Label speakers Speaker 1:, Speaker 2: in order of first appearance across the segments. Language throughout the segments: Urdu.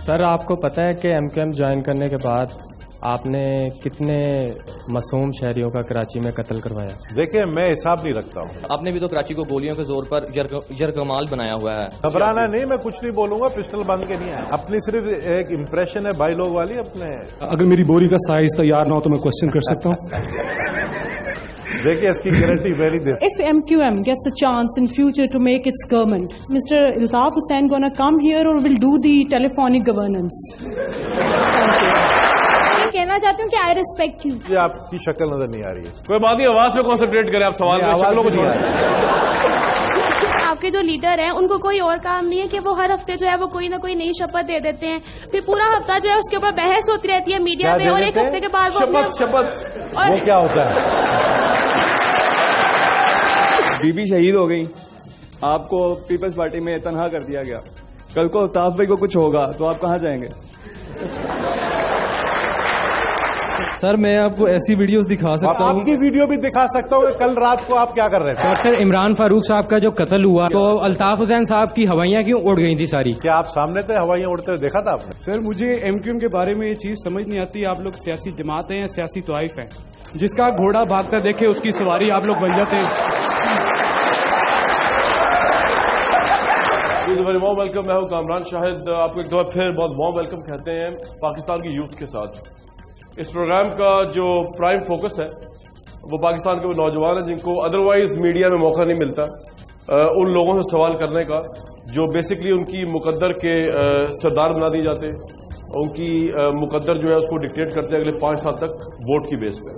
Speaker 1: سر آپ کو پتہ ہے کہ MQM جوائن کرنے کے بعد آپ نے کتنے معصوم شہریوں کا کراچی میں قتل کروایا؟
Speaker 2: دیکھیں میں حساب نہیں رکھتا ہوں.
Speaker 3: آپ نے بھی تو کراچی کو گولیوں کے زور پر یرغمال بنایا ہوا ہے.
Speaker 2: گھبرانا نہیں, میں کچھ نہیں بولوں گا, پسٹل بند کے نہیں ہے. اپنی صرف ایک امپریشن ہے بھائی لوگ والی اپنے.
Speaker 4: اگر میری بوری کا سائز تیار نہ ہو تو میں کوشچن کر سکتا ہوں.
Speaker 2: دیکھیے اس کی guarantee very they.
Speaker 5: If MQM gets a chance in future to make its government, Mr. Altaf Hussain gonna come here or will do the telephonic governance?
Speaker 6: کہنا چاہتی ہوں کہ آئی ریسپیکٹ یو.
Speaker 2: یہ آپ کی شکل نظر نہیں آ رہی ہے.
Speaker 7: کوئی بات نہیں, آواز پہ کانسنٹریٹ کریں آپ. سوال
Speaker 2: آواز کو
Speaker 6: آپ کے جو لیڈر ہیں ان کو کوئی اور کام نہیں ہے کہ وہ ہر ہفتے جو ہے وہ کوئی نہ کوئی نئی شپت دے دیتے ہیں, پھر پورا ہفتہ جو ہے اس کے اوپر بحث ہوتی رہتی ہے میڈیا میں, اور ایک ہفتے کے بعد
Speaker 2: وہ کیا ہوتا ہے؟
Speaker 8: بی بی شہید ہو گئی, آپ کو پیپلز پارٹی میں تنہا کر دیا گیا, کل کو الطاف بھائی کو کچھ ہوگا تو آپ کہاں جائیں گے؟
Speaker 1: سر میں آپ کو ایسی ویڈیوز دکھا سکتا ہوں,
Speaker 2: آپ کی ویڈیو بھی دکھا سکتا ہوں کہ کل رات کو آپ کیا کر رہے تھے.
Speaker 1: ڈاکٹر عمران فاروق صاحب کا جو قتل ہوا تو الطاف حسین صاحب کی ہوائیاں کیوں اڑ گئی تھی ساری؟
Speaker 2: کیا آپ سامنے تھے ہوائیاں اڑتے ہوئے دیکھا تھا آپ نے؟
Speaker 4: سر مجھے MQM کے بارے میں یہ چیز سمجھ نہیں آتی. آپ لوگ سیاسی جماعت ہیں, سیاسی طائف ہیں, جس کا گھوڑا بھاگتا دیکھے اس کی سواری آپ لوگ بن جاتے ہیں.
Speaker 7: Very warm welcome. میں ہوں کامران شاہد, آپ کو ایک دفعہ پھر بہت وارم ویلکم کہتے ہیں پاکستان کی یوتھ کے ساتھ. اس پروگرام کا جو پرائم فوکس ہے وہ پاکستان کے وہ نوجوان ہیں جن کو ادروائز میڈیا میں موقع نہیں ملتا ان لوگوں سے سوال کرنے کا جو بیسکلی ان کی مقدر کے سردار بنا دیے جاتے, ان کی مقدر جو ہے اس کو ڈکٹیٹ کرتے ہیں اگلے 5 سال تک ووٹ کی بیس پہ.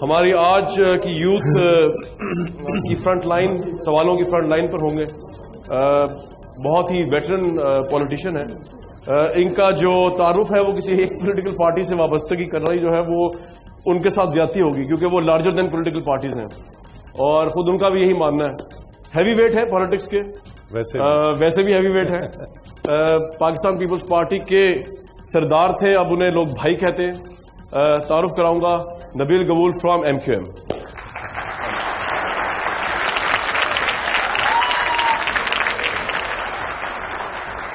Speaker 7: ہماری آج کی یوتھ کی فرنٹ لائن, سوالوں کی فرنٹ لائن پر ہوں گے. بہت ہی ویٹرن پولیٹیشین ہے. ان کا جو تعارف ہے وہ کسی ایک پولیٹیکل پارٹی سے وابستگی کرنا ہی جو ہے وہ ان کے ساتھ زیادتی ہوگی, کیونکہ وہ لارجر دین پولیٹیکل پارٹیز ہیں اور خود ان کا بھی یہی ماننا ہے. ہیوی ویٹ ہے پالیٹکس کے, ویسے بھی ہیوی ویٹ ہے. پاکستان پیپلز پارٹی کے سردار تھے, اب انہیں لوگ بھائی کہتے ہیں. تعارف کراؤں گا نبیل گبول فرام MQM.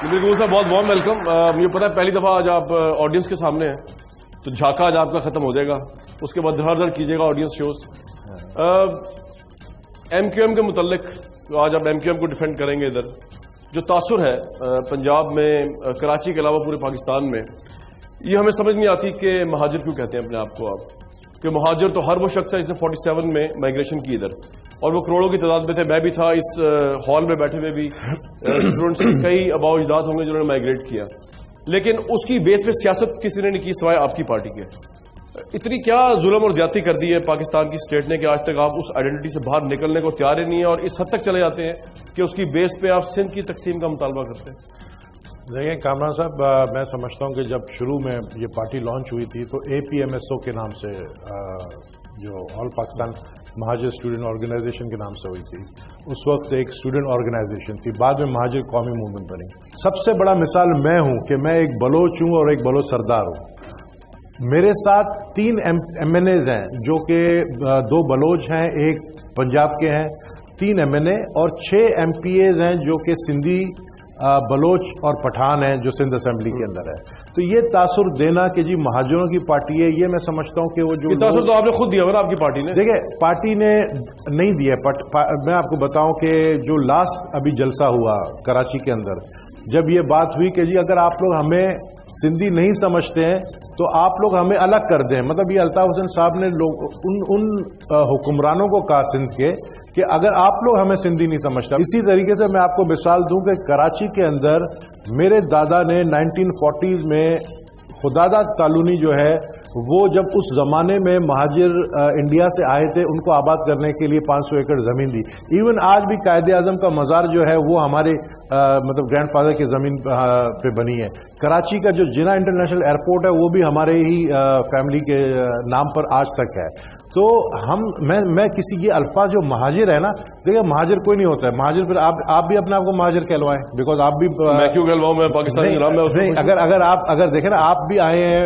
Speaker 7: نبیل صاحب بہت وارم ویلکم. مجھے پتا ہے پہلی دفعہ آج آپ آڈینس کے سامنے ہیں تو جھاکا آج آپ کا ختم ہو جائے گا, اس کے بعد دھڑ کیجیے گا آڈینس شوز. MQM کے متعلق آج آپ MQM کو ڈیفینڈ کریں گے. ادھر جو تاثر ہے پنجاب میں, کراچی کے علاوہ پورے پاکستان میں, یہ ہمیں سمجھ نہیں آتی کہ مہاجر کیوں کہتے ہیں اپنے آپ کو آپ, کہ مہاجر تو ہر وہ شخص ہے جس نے 47 میں مائگریشن کی ادھر, اور وہ کروڑوں کی تعداد میں تھے. میں بھی تھا اس ہال میں بیٹھے ہوئے بھی اسٹوڈنٹس کے کئی آباء و اجداد ہوں گے جنہوں نے مائگریٹ کیا, لیکن اس کی بیس پہ سیاست کسی نے نہیں کی سوائے آپ کی پارٹی کے. اتنی کیا ظلم اور زیادتی کر دی ہے پاکستان کی اسٹیٹ نے کہ آج تک آپ اس آئیڈینٹی سے باہر نکلنے کو تیار ہی نہیں ہے, اور اس حد تک چلے جاتے ہیں کہ اس کی بیس پہ آپ سندھ کی تقسیم کا مطالبہ کرتے ہیں.
Speaker 2: دیکھیں کامران صاحب, میں سمجھتا ہوں کہ جب شروع میں یہ پارٹی لانچ ہوئی تھی تو APMSO کے نام سے, جو آل پاکستان مہاجر اسٹوڈنٹ آرگنائزیشن کے نام سے ہوئی تھی, اس وقت ایک اسٹوڈنٹ آرگنائزیشن تھی, بعد میں مہاجر قومی موومنٹ بنی. سب سے بڑا مثال میں ہوں کہ میں ایک بلوچ ہوں اور ایک بلوچ سردار ہوں. میرے ساتھ 3 MNAs ہیں جو کہ 2 بلوچ ہیں, ایک پنجاب کے ہیں, 3 MNA اور 6 MPAs ہیں جو کہ سندھی, بلوچ اور پٹھان ہیں جو سندھ اسمبلی کے اندر ہے. تو یہ تاثر دینا کہ جی مہاجروں کی پارٹی ہے, یہ میں سمجھتا ہوں کہ وہ جو
Speaker 7: تاثر تو آپ نے خود دیا نا, آپ کی پارٹی نے.
Speaker 2: دیکھیں پارٹی نے نہیں دیا, میں آپ کو بتاؤں کہ جو لاسٹ ابھی جلسہ ہوا کراچی کے اندر, جب یہ بات ہوئی کہ جی اگر آپ لوگ ہمیں سندھی نہیں سمجھتے ہیں تو آپ لوگ ہمیں الگ کر دیں, مطلب یہ الطاف حسین صاحب نے ان حکمرانوں کو کہا سندھ کے کہ اگر آپ لوگ ہمیں سندھی نہیں سمجھتا. اسی طریقے سے میں آپ کو مثال دوں کہ کراچی کے اندر میرے دادا نے 1940s میں خدادہ کالونی جو ہے وہ جب اس زمانے میں مہاجر انڈیا سے آئے تھے ان کو آباد کرنے کے لیے 500 ایکڑ زمین دی. ایون آج بھی قائد اعظم کا مزار جو ہے وہ ہمارے مطلب گرینڈ فادر کی زمین پہ بنی ہے. کراچی کا جو جناح انٹرنیشنل ایئرپورٹ ہے وہ بھی ہمارے ہی فیملی کے نام پر آج تک ہے. تو میں کسی یہ الفاظ جو مہاجر ہے نا, دیکھیں مہاجر کوئی نہیں ہوتا ہے مہاجر, پھر آپ بھی اپنے آپ کو مہاجر کہلوائیں, بیکاز آپ بھی
Speaker 7: میں کیوں کہلواؤں, میں پاکستانی نام ہے.
Speaker 2: اگر آپ اگر دیکھیں نا, آپ بھی آئے ہیں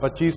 Speaker 2: 25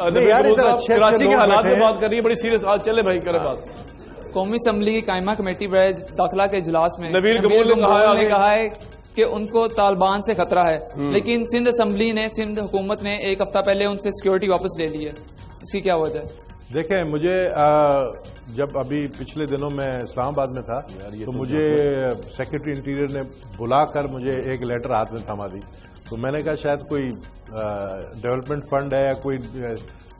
Speaker 7: کراچی کے حالات میں بات کر رہی ہے, بڑی سیریس. آج چلے بھائی کریں بات.
Speaker 9: قومی اسمبلی کی قائمہ کمیٹی برائے داخلہ کے اجلاس میں
Speaker 7: نبیل گمبول نے
Speaker 9: کہا ہے کہ ان کو طالبان سے خطرہ ہے, لیکن سندھ اسمبلی نے, سندھ حکومت نے ایک ہفتہ پہلے ان سے سیکورٹی واپس لے لی ہے. اس کی کیا وجہ ہے؟
Speaker 2: دیکھیں, مجھے جب ابھی پچھلے دنوں میں اسلام آباد میں تھا تو مجھے سیکرٹری انٹیریئر نے بلا کر مجھے ایک لیٹر ہاتھ میں تھما دی. تو میں نے کہا شاید کوئی ڈیولپمنٹ فنڈ ہے یا کوئی,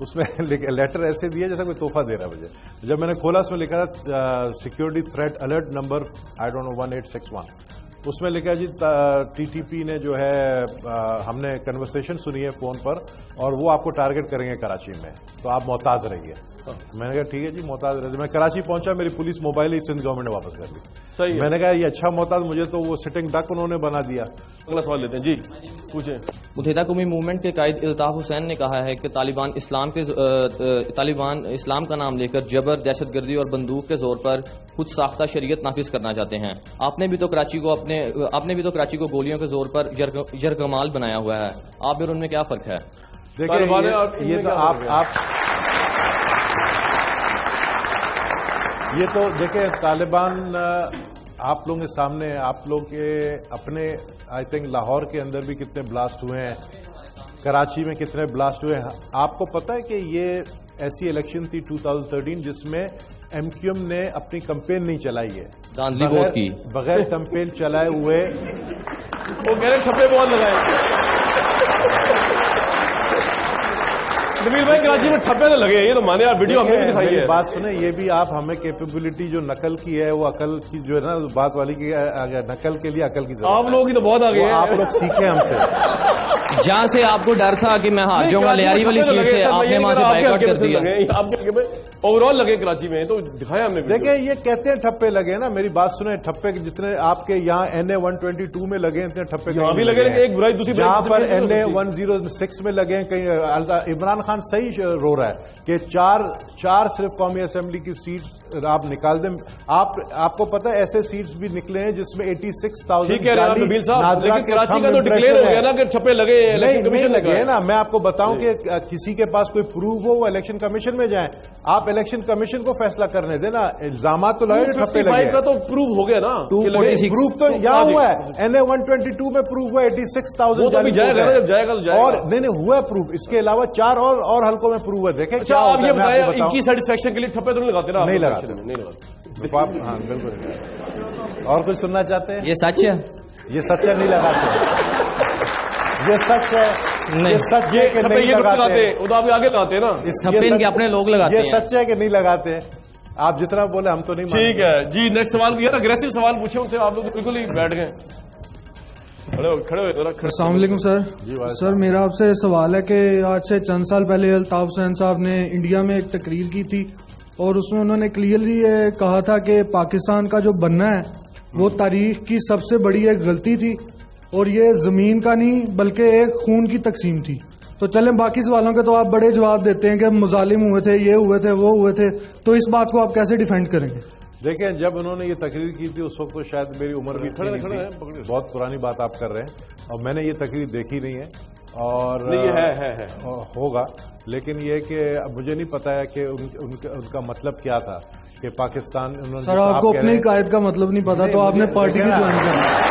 Speaker 2: اس میں لیٹر ایسے دیا جیسا کوئی تحفہ دے رہا ہے مجھے. جب میں نے کھولا اس میں لکھا تھا security threat alert number I don't know 1861. اس میں لکھا جی ٹی ٹی پی نے جو ہے ہم نے کنورسیشن سنی ہے فون پر اور وہ آپ کو ٹارگٹ کریں گے کراچی میں, تو آپ محتاط رہیے. میں نے کہا ٹھیک ہے جی محتاط رہیے. میں کراچی پہنچا, میری پولیس موبائل ہی سندھ گورنمنٹ نے واپس کر لی. صحیح. میں نے کہا یہ اچھا محتاط, مجھے تو وہ سٹنگ ڈک انہوں نے بنا دیا.
Speaker 7: اگلا سوال لیتے ہیں جی, پوچھیں.
Speaker 3: متحدہ قومی موومنٹ کے قائد الطاف حسین نے کہا ہے کہ طالبان اسلام کا نام لے کر جبر, دہشت گردی اور بندوق کے زور پر خود ساختہ شریعت نافذ کرنا چاہتے ہیں. آپ نے بھی تو کراچی کو گولیوں کے زور پر یرغمال بنایا ہوا ہے. آپ اور ان میں کیا فرق ہے؟
Speaker 2: دیکھیں, یہ تو یہ تو دیکھیں طالبان آپ لوگوں کے سامنے, آپ لوگ کے اپنے آئی تھنک لاہور کے اندر بھی کتنے بلاسٹ ہوئے ہیں, کراچی میں کتنے بلاسٹ ہوئے ہیں. آپ کو پتہ ہے کہ یہ ایسی الیکشن تھی 2013 جس میں ایم کیو ایم نے اپنی کمپین نہیں چلائی ہے, بغیر کمپین چلائے ہوئے
Speaker 7: وہ کہہ رہے چھپے بہت لگائے. نبیل بھائی کراچی میں ٹھپے نہ لگے, یہ تو مانے آپ ویڈیو ہمیں بھی دکھائی ہے.
Speaker 2: بات سنیں, یہ بھی آپ ہمیں کیپیبلٹی جو نقل کی ہے وہ عقل کی جو ہے نا بات والی کی, نقل کے لیے عقل کی ضرورت.
Speaker 7: آپ لوگوں کی تو بہت آگے ہیں,
Speaker 2: آپ لوگ سیکھیں ہم سے.
Speaker 3: جہاں سے آپ کو ڈر تھا کہ میں ہار جاؤں گا لیاری والی چیز سے, آپ نے وہاں سے بائیکاٹ کر دیا.
Speaker 7: آپ کے اوور آل لگے کراچی میں, تو دکھایا ہم نے.
Speaker 2: دیکھیں یہ کہتے ہیں ٹھپے لگے نا, میری بات سنیں, ٹھپے جتنے آپ کے یہاں NA-122 میں لگے اتنے ٹھپے
Speaker 7: بھی لگے, ایک برائی دوسری,
Speaker 2: جہاں پر NA-106 میں لگے. کہیں عمران خان صحیح رو رہا ہے کہ چار صرف قومی اسمبلی کی سیٹس آپ نکال دیں. آپ کو پتہ ہے ایسے سیٹس بھی نکلے ہیں جس میں 86,000.
Speaker 7: ٹھیک ہے نبیل صاحب, لیکن کراچی کا تو ڈکلیئر ہو گیا نا کہ چھپے لگے.
Speaker 2: نہیں لگے نا, میں آپ کو بتاؤں کہ کسی کے پاس کوئی پروف ہو وہ الیکشن کمیشن میں جائیں. آپ الیکشن کمیشن کو فیصلہ کرنے دیں نا. الزامات تو لگے چھپے لگے
Speaker 7: کا تو پروف ہو گیا نا,
Speaker 2: پروف تو یہاں ہوا ہے. NA-122 میں پروف ہوا 86,000
Speaker 7: جائے گا جب جائے گا تو جائے گا.
Speaker 2: اور نہیں ہوا ہے پروف. اس کے علاوہ 4 اور حلقوں میں پروف ہے. دیکھیں
Speaker 7: اچھا آپ یہ بتائیں ان کی سیٹسفیکشن کے لیے ٹھپے تو نہیں لگاتے نا؟
Speaker 2: نہیں لگاتے. ہاں بالکل. اور کچھ سننا چاہتے ہیں؟
Speaker 3: یہ سچ ہے,
Speaker 2: یہ سچ ہے, نہیں لگاتے. یہ سچ ہے, یہ سچ ہے کہ نہیں لگاتے.
Speaker 7: وہ تو آپ آگے لگاتے ہیں نا,
Speaker 3: ان کے اپنے لوگ لگاتے ہیں.
Speaker 2: یہ سچ ہے کہ نہیں لگاتے. آپ جتنا بولے ہم تو نہیں.
Speaker 7: ٹھیک ہے جی, نیکسٹ سوال بھی ہے, اگریسو سوال پوچھے ان سے. آپ لوگ بالکل ہی بیٹھ گئے.
Speaker 10: السلام علیکم سر. سر میرا آپ سے سوال ہے کہ آج سے چند سال پہلے الطاف حسین صاحب نے انڈیا میں ایک تقریر کی تھی اور اس میں انہوں نے کلیئرلی یہ کہا تھا کہ پاکستان کا جو بننا ہے وہ تاریخ کی سب سے بڑی ایک غلطی تھی اور یہ زمین کا نہیں بلکہ ایک خون کی تقسیم تھی. تو چلیں باقی سوالوں کے تو آپ بڑے جواب دیتے ہیں کہ مظالم ہوئے تھے, یہ ہوئے تھے, وہ ہوئے تھے, تو اس بات کو آپ کیسے ڈیفینڈ کریں گے؟
Speaker 2: دیکھیں جب انہوں نے یہ تقریر کی تھی اس وقت تو شاید میری عمر بھی تھی, بہت پرانی بات آپ کر رہے ہیں اور میں نے یہ تقریر دیکھی نہیں ہے اور ہوگا, لیکن یہ کہ مجھے نہیں پتا ہے کہ ان کا مطلب کیا تھا کہ پاکستان.
Speaker 10: سر آپ کو اپنے قائد کا مطلب نہیں پتا تو آپ نے پارٹی کی جوائن کرنا.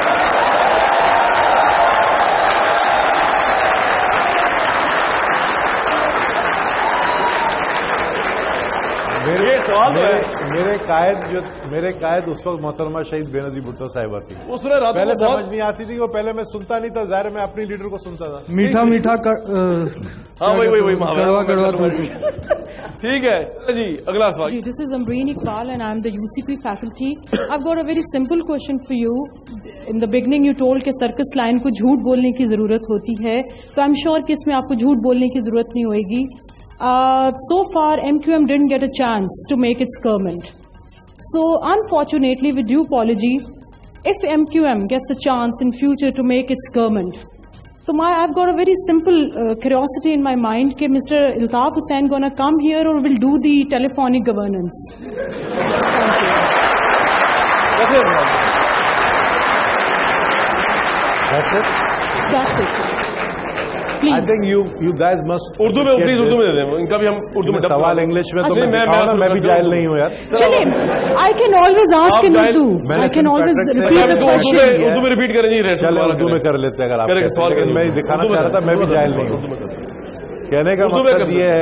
Speaker 2: میرے قائد اس وقت محترمہ شہید بے نظیر بھٹو صاحبہ تھی. پہلے سمجھ نہیں آتی تھی, وہ پہلے میں سنتا نہیں تھا, ظاہر میں اپنی لیڈر کو سنتا تھا.
Speaker 10: میٹھا میٹھا
Speaker 7: ٹھیک ہے جی, اگلا سوال.
Speaker 5: This is Ambreen Iqbal and I am the UCP faculty. I've got a very simple question for you. In the beginning you told کہ سرکس لائن کو جھوٹ بولنے کی ضرورت ہوتی ہے, تو I'm sure کہ اس میں آپ کو جھوٹ بولنے کی ضرورت نہیں ہوئے گی. So far MQM didn't get a chance to make its government. So unfortunately, with due apology, if MQM gets a chance in future to make its government, so I've got a very simple curiosity in my mind that Mr. Iltaf Hussain gonna come here or will do the telephonic governance. That's it.
Speaker 2: I think you guys must
Speaker 7: Urdu میں پلیز اردو میں دے دیں ان کا بھی ہم اردو میں
Speaker 2: سوال انگلش میں تو میں بھی جاہل نہیں ہوں یار.
Speaker 5: چلیے I can always ask in Urdu. I can always repeat the question.
Speaker 7: Urdu میں ریپیٹ کریں جی.
Speaker 2: چلے اردو میں کر لیتے ہیں اگر آپ. میں دکھانا چاہ رہا تھا میں بھی جاہل نہیں ہوں. کہنے کا مقصد یہ ہے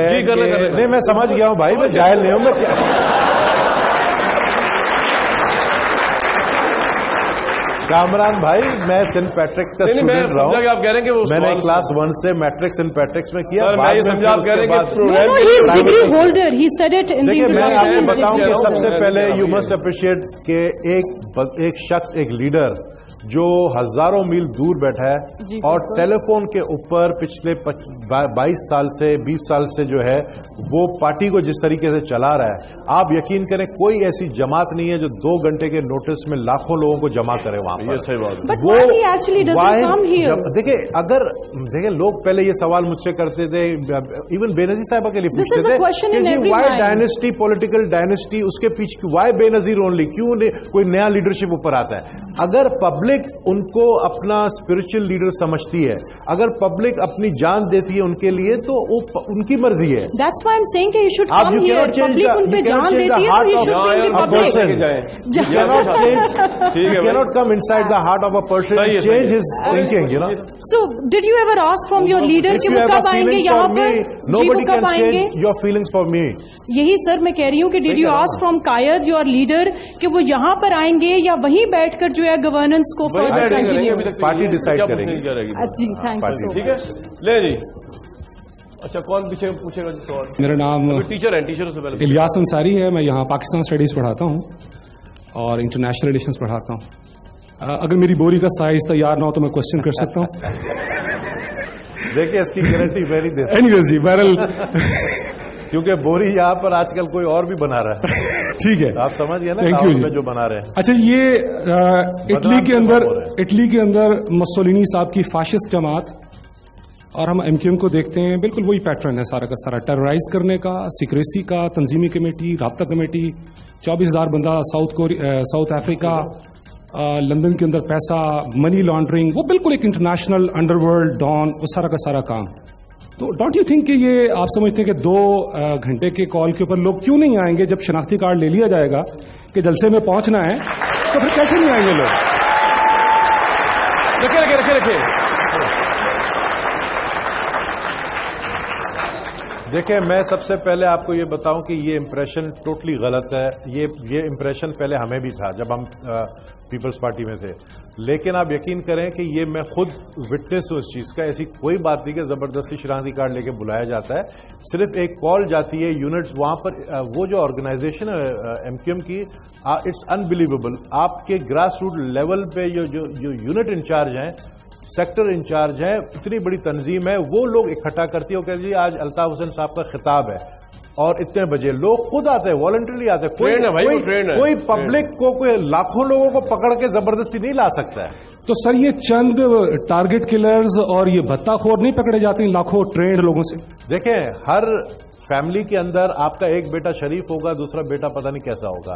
Speaker 2: نہیں میں سمجھ گیا ہوں بھائی میں جاہل نہیں ہوں. میں کامران بھائی میں سینٹ پیٹرک کا اسٹوڈنٹ رہا ہوں. میں نے کلاس 1 سے میٹرک سینٹ پیٹرکس میں کیا. دیکھیے میں آپ کو بتاؤں کہ سب سے پہلے یو مسٹ اپریشیٹ کہ ایک شخص ایک لیڈر جو ہزاروں میل دور بیٹھا ہے اور ٹیلی فون کے اوپر پچھلے 22 سال سے 20 سال سے جو ہے وہ پارٹی کو جس طریقے سے چلا رہا ہے, آپ یقین کریں کوئی ایسی جماعت نہیں ہے جو 2 گھنٹے کے نوٹس میں لاکھوں لوگوں کو جمع کرے وہاں پر. دیکھیں اگر دیکھیں لوگ پہلے یہ سوال مجھ سے کرتے تھے, ایون بے نظیر صاحبہ کے لیے پوچھتے تھے وائی ڈائنیسٹی پولیٹیکل ڈائنیسٹی, اس کے پیچھے وائی بے نظیر اونلی, کیوں کوئی نیا لیڈرشپ اوپر آتا ہے. اگر پبلک ان کو اپنا اسپرچل لیڈر سمجھتی ہے, اگر پبلک اپنی جان دیتی ہے ان کے لیے تو ان کی مرضی ہے.
Speaker 5: That's why I'm saying کہ you should come here. Public ان پہ جان دیتی ہے تو you should be in the public.
Speaker 2: You cannot come inside the heart of a person and change his thinking, you know.
Speaker 5: So did you ever ask from your leader کہ وہ کب آئیں گے یہاں پر,
Speaker 2: nobody can change your feelings for me.
Speaker 5: یہی سر میں کہہ رہی ہوں کہ did you ask from Quaid your leader کہ وہ یہاں پر آئیں گے یا وہیں بیٹھ کر جو ہے گورننس کو
Speaker 2: پارٹی ڈیسائیڈ کرے گی.
Speaker 5: جی تھینک یو.
Speaker 7: ٹھیک ہے لے جی. اچھا کون پیچھے پوچھے گا جی سوال؟
Speaker 11: میرا نام
Speaker 7: ٹیچر ہے, ٹیچر سے پہلے
Speaker 11: الیاس انصاری ہے. میں یہاں پاکستان اسٹڈیز پڑھاتا ہوں اور انٹرنیشنل ایڈیشنز پڑھاتا ہوں. اگر میری بوری کا سائز تیار نہ ہو تو میں کوشچن کر سکتا ہوں.
Speaker 2: دیکھیے اس کی گارنٹی میں نہیں دے
Speaker 11: اینیویز جی بہرحال
Speaker 2: کیونکہ بوری یہاں پر آج کل کوئی اور بھی بنا رہا ہے.
Speaker 11: ٹھیک ہے
Speaker 2: آپ سمجھ گئے نا جو بنا رہے ہیں.
Speaker 11: اچھا یہ اٹلی کے اندر مسولینی صاحب کی فاشسٹ جماعت اور ہم ایم کیو ایم کو دیکھتے ہیں, بالکل وہی پیٹرن ہے سارا کا سارا, ٹیررائز کرنے کا, سیکریسی کا, تنظیمی کمیٹی, رابطہ کمیٹی, 24,000 بندہ ساؤتھ افریقہ, لندن کے اندر پیسہ, منی لانڈرنگ, وہ بالکل ایک انٹرنیشنل انڈر ورلڈ ڈان, وہ سارا کا سارا کام. تو ڈونٹ یو تھنک کہ یہ آپ سمجھتے ہیں کہ 2 گھنٹے کے کال کے اوپر لوگ کیوں نہیں آئیں گے جب شناختی کارڈ لے لیا جائے گا کہ جلسے میں پہنچنا ہے تو پھر کیسے نہیں آئیں گے لوگ؟
Speaker 7: رکھے
Speaker 2: دیکھیں میں سب سے پہلے آپ کو یہ بتاؤں کہ یہ امپریشن ٹوٹلی غلط ہے. یہ امپریشن پہلے ہمیں بھی تھا جب ہم پیپلز پارٹی میں تھے, لیکن آپ یقین کریں کہ یہ میں خود وٹنس ہوں اس چیز کا. ایسی کوئی بات نہیں کہ زبردستی شناختی کارڈ لے کے بلایا جاتا ہے, صرف ایک کال جاتی ہے یونٹس وہاں پر. وہ جو آرگنائزیشن ہے ایم کیو ایم کی, اٹس انبلیویبل. آپ کے گراس روٹ لیول پہ جو یونٹ انچارج ہیں, سیکٹر انچارج ہیں, اتنی بڑی تنظیم ہے, وہ لوگ اکٹھا کرتی ہے کہ جی آج الطاف حسین صاحب کا خطاب ہے اور اتنے بجے لوگ خود آتے ہیں, والنٹرلی آتے ہیں. کوئی پبلک کو کوئی لاکھوں لوگوں کو پکڑ کے زبردستی نہیں لا سکتا ہے.
Speaker 11: تو سر یہ چند ٹارگٹ کلرز اور یہ بھتہ خور نہیں پکڑے جاتے ہیں لاکھوں ٹرینڈ لوگوں سے؟
Speaker 2: دیکھیں ہر فیملی کے اندر آپ کا ایک بیٹا شریف ہوگا, دوسرا بیٹا پتہ نہیں کیسا ہوگا.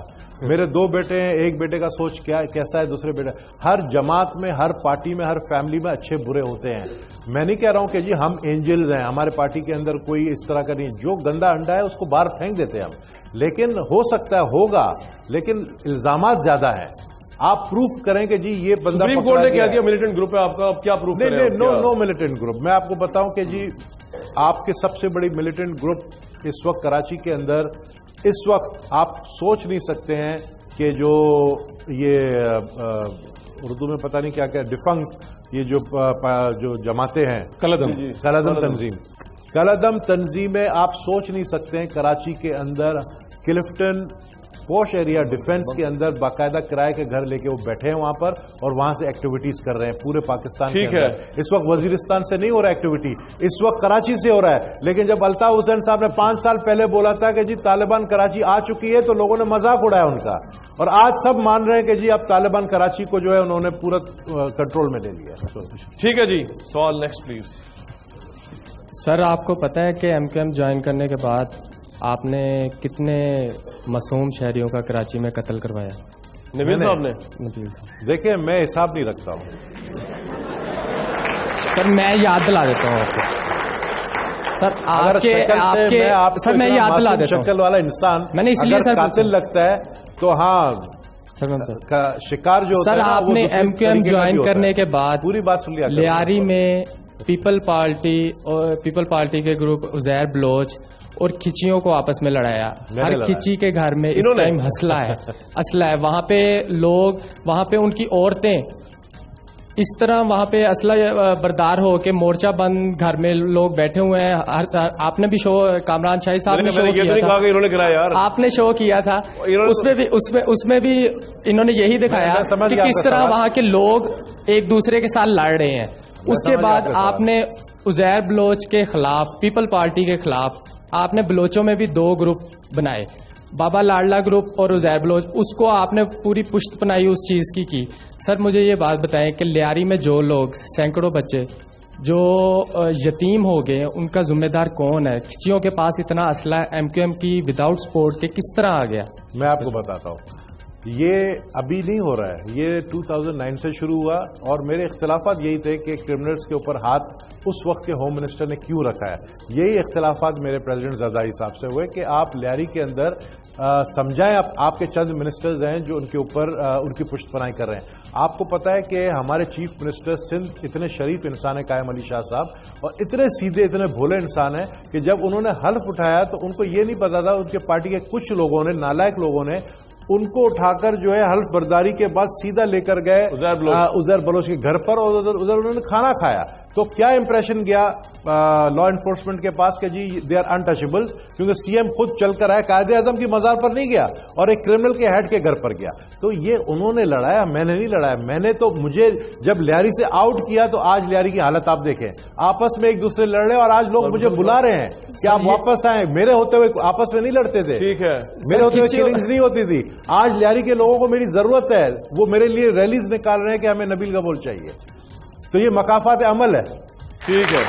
Speaker 2: میرے 2 بیٹے ہیں, ایک بیٹے کا سوچ کیسا ہے, دوسرے بیٹے. ہر جماعت میں, ہر پارٹی میں, ہر فیملی میں اچھے برے ہوتے ہیں. میں نہیں کہہ رہا ہوں کہ جی ہم اینجلز ہیں, ہمارے پارٹی کے اندر کوئی اس طرح کا نہیں. جو گندا انڈا ہے اس کو باہر پھینک دیتے ہیں ہم, لیکن ہو سکتا ہے ہوگا, لیکن الزامات زیادہ ہیں. آپ پروف کریں کہ جی یہ بندہ
Speaker 7: سپریم کورٹ نے کہہ دیا ملیٹنٹ گروپ ہے آپ کا, اب کیا پروف کریں؟
Speaker 2: نہیں, نو ملیٹنٹ گروپ. میں آپ کو بتاؤں کہ جی آپ کے سب سے بڑی ملیٹنٹ گروپ اس وقت کراچی کے اندر, اس وقت آپ سوچ نہیں سکتے ہیں کہ جو یہ اردو میں پتہ نہیں کیا کیا ڈیفنکٹ یہ جو جماعتیں ہیں, کلدم تنظیمیں, آپ سوچ نہیں سکتے ہیں کراچی کے اندر کلفٹن پوش ایریا ڈیفنس کے اندر باقاعدہ کرائے کے گھر لے کے وہ بیٹھے ہیں وہاں پر اور وہاں سے ایکٹیویٹیز کر رہے ہیں پورے پاکستان کے اندر. اس وقت وزیرستان سے نہیں ہو رہا ایکٹیویٹی, اس وقت کراچی سے ہو رہا ہے. لیکن جب الطاف حسین صاحب نے 5 سال پہلے بولا تھا کہ جی طالبان کراچی آ چکی ہے تو لوگوں نے مذاق اڑایا ان کا, اور آج سب مان رہے ہیں کہ جی اب طالبان کراچی کو جو ہے انہوں نے پورا کنٹرول میں لے لیا.
Speaker 7: ٹھیک ہے جی, سوال نیکسٹ پلیز.
Speaker 1: سر آپ کو پتہ ہے کہ ایم کیو ایم جوائن کرنے کے بعد آپ نے کتنے معصوم شہریوں کا کراچی میں قتل کروایا؟
Speaker 7: نبیل صاحب نے.
Speaker 2: دیکھیں میں حساب نہیں رکھتا ہوں.
Speaker 1: سر میں یاد دلا دیتا ہوں آپ کو. سر آپ کے سر میں یاد دلا دیتا ہوں.
Speaker 2: شکل والا انسان
Speaker 1: میں نے اس لیے سر
Speaker 2: قاتل لگتا ہے تو ہاں شکار جو
Speaker 1: سر آپ نے ایم کیو ایم جوائن کرنے کے بعد
Speaker 2: پوری بات سن لیا.
Speaker 1: لیاری میں پیپل پارٹی کے گروپ عزیر بلوچ اور کھچیوں کو آپس میں لڑایا. ہر کھچی کے گھر میں اس ٹائم اسلحہ ہے. وہاں پہ لوگ, وہاں پہ ان کی عورتیں اس طرح وہاں پہ اسلحہ بردار ہو کے مورچہ بند گھر میں لوگ بیٹھے ہوئے ہیں. آپ نے بھی شو, کامران شاہی صاحب نے شو کیا تھا, آپ نے شو کیا تھا, اس میں بھی انہوں نے یہی دکھایا کہ کس طرح وہاں کے لوگ ایک دوسرے کے ساتھ لڑ رہے ہیں. اس کے بعد آپ نے عزیر بلوچ کے خلاف, پیپل پارٹی کے خلاف آپ نے بلوچوں میں بھی 2 گروپ بنائے, بابا لاڈلا گروپ اور عزیر بلوچ. اس کو آپ نے پوری پشت پنائی اس چیز کی. سر مجھے یہ بات بتائیں کہ لیاری میں جو لوگ سینکڑوں بچے جو یتیم ہو گئے ان کا ذمہ دار کون ہے؟ کھچیوں کے پاس اتنا اسلحہ ایم کیو ایم کی وداؤٹ سپورٹ کے کس طرح آ گیا؟
Speaker 2: میں آپ کو بتاتا ہوں. یہ ابھی نہیں ہو رہا ہے, یہ 2009 سے شروع ہوا اور میرے اختلافات یہی تھے کہ کرمنلز کے اوپر ہاتھ اس وقت کے ہوم منسٹر نے کیوں رکھا ہے. یہی اختلافات میرے پریزیڈنٹ زرداری صاحب سے ہوئے کہ آپ لیاری کے اندر سمجھائیں, آپ کے چند منسٹرز ہیں جو ان کے اوپر ان کی پشت پناہی کر رہے ہیں. آپ کو پتا ہے کہ ہمارے چیف منسٹر سندھ اتنے شریف انسان ہیں قائم علی شاہ صاحب, اور اتنے سیدھے اتنے بھولے انسان ہیں کہ جب انہوں نے حلف اٹھایا تو ان کو یہ نہیں پتا تھا, ان کے پارٹی کے کچھ لوگوں نے, نالائق لوگوں نے ان کو اٹھا کر جو ہے حلف برداری کے بعد سیدھا لے کر گئے عزیر بلوچ کے گھر پر, اور ادھر انہوں نے کھانا کھایا. تو کیا امپریشن گیا لا انفورسمنٹ کے پاس کہ جی دے آر انٹچبل, کیونکہ سی ایم خود چل کر آئے, قائد اعظم کی مزار پر نہیں گیا اور ایک کرمنل کے ہیڈ کے گھر پر گیا. تو یہ انہوں نے لڑایا, میں نے نہیں لڑایا. میں نے تو, مجھے جب لیاری سے آؤٹ کیا تو آج لیاری کی حالت آپ دیکھیں, آپس میں ایک دوسرے لڑ رہے, اور آج لوگ مجھے بلا رہے ہیں کہ آپ واپس آئیں. میرے ہوتے ہوئے آپس میں نہیں لڑتے تھے,
Speaker 7: ٹھیک ہے,
Speaker 2: میرے ہوتے ہوئے کلنگز نہیں ہوتی تھی. آج لیاری کے لوگوں کو میری ضرورت ہے, وہ میرے لیے ریلیز نکال رہے ہیں کہ ہمیں نبیل گبول چاہیے. تو یہ مقافات عمل ہے.
Speaker 7: ٹھیک ہے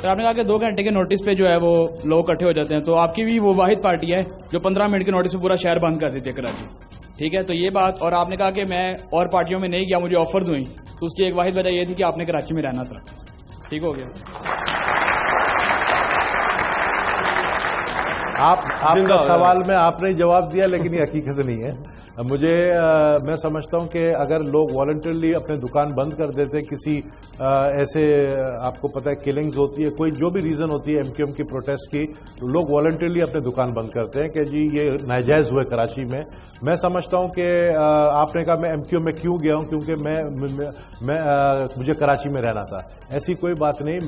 Speaker 4: سر, آپ نے کہا کہ 2 گھنٹے کے نوٹس پہ جو ہے وہ لوگ اکٹھے ہو جاتے ہیں, تو آپ کی بھی وہ واحد پارٹی ہے جو 15 منٹ کے نوٹس پہ پورا شہر بند کر دیتی ہے کراچی, ٹھیک ہے. تو یہ بات, اور آپ نے کہا کہ میں اور پارٹیوں میں نہیں گیا, مجھے آفرز ہوئی, تو اس کی ایک واحد وجہ یہ تھی کہ آپ نے کراچی میں رہنا تھا. ٹھیک ہو گیا.
Speaker 2: آپ کا سوال میں آپ نے جواب دیا, لیکن یہ حقیقت نہیں ہے. میں سمجھتا ہوں کہ اگر لوگ والنٹرلی اپنے دکان بند کر دیتے, کسی ایسے, آپ کو پتہ ہے کلنگز ہوتی ہے, کوئی جو بھی ریزن ہوتی ہے ایم کیو ایم کی پروٹیسٹ کی, تو لوگ والنٹرلی اپنے دکان بند کرتے ہیں کہ جی یہ ناجائز ہوئے کراچی میں. میں سمجھتا ہوں کہ آپ نے کہا میں ایم کیو ایم میں کیوں گیا ہوں, کیونکہ مجھے کراچی میں رہنا تھا. ایسی کوئی بات نہیں.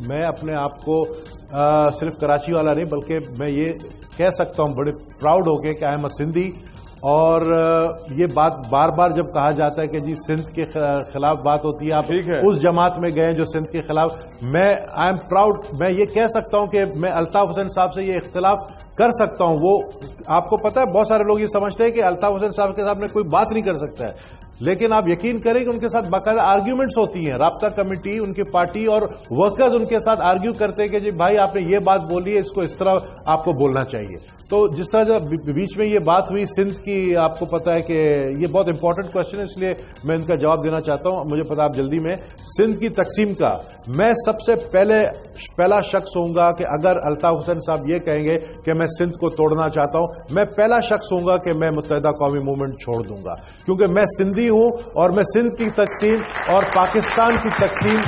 Speaker 2: میں اپنے آپ کو صرف کراچی والا نہیں, بلکہ میں یہ کہہ سکتا ہوں بڑے پراؤڈ ہو کے کہ آئی ایم اے سندھی. اور یہ بات بار بار جب کہا جاتا ہے کہ جی سندھ کے خلاف بات ہوتی ہے, آپ اس جماعت میں گئے جو سندھ کے خلاف, میں آئی ایم پراؤڈ. میں یہ کہہ سکتا ہوں کہ میں الطاف حسین صاحب سے یہ اختلاف کر سکتا ہوں. وہ آپ کو پتا ہے, بہت سارے لوگ یہ سمجھتے ہیں کہ الطاف حسین صاحب کے سامنے کوئی بات نہیں کر سکتا ہے, لیکن آپ یقین کریں کہ ان کے ساتھ باقاعدہ آرگیومنٹس ہوتی ہیں. رابطہ کمیٹی, ان کی پارٹی اور ورکرز ان کے ساتھ آرگیو کرتے ہیں کہ جی بھائی آپ نے یہ بات بولی ہے, اس کو اس طرح آپ کو بولنا چاہیے. تو جس طرح جب بیچ میں یہ بات ہوئی سندھ کی, آپ کو پتا ہے کہ یہ بہت امپورٹنٹ کوشچن ہے, اس لیے میں ان کا جواب دینا چاہتا ہوں. مجھے پتا آپ جلدی میں سندھ کی تقسیم کا, میں سب سے پہلا شخص ہوں گا کہ اگر الطاف حسین صاحب یہ کہیں گے کہ میں سندھ کو توڑنا چاہتا ہوں, میں پہلا شخص ہوں گا کہ میں متحدہ قومی موومنٹ چھوڑ دوں گا, کیونکہ میں سندھی ہوں اور میں سندھ کی تقسیم اور پاکستان کی تقسیم,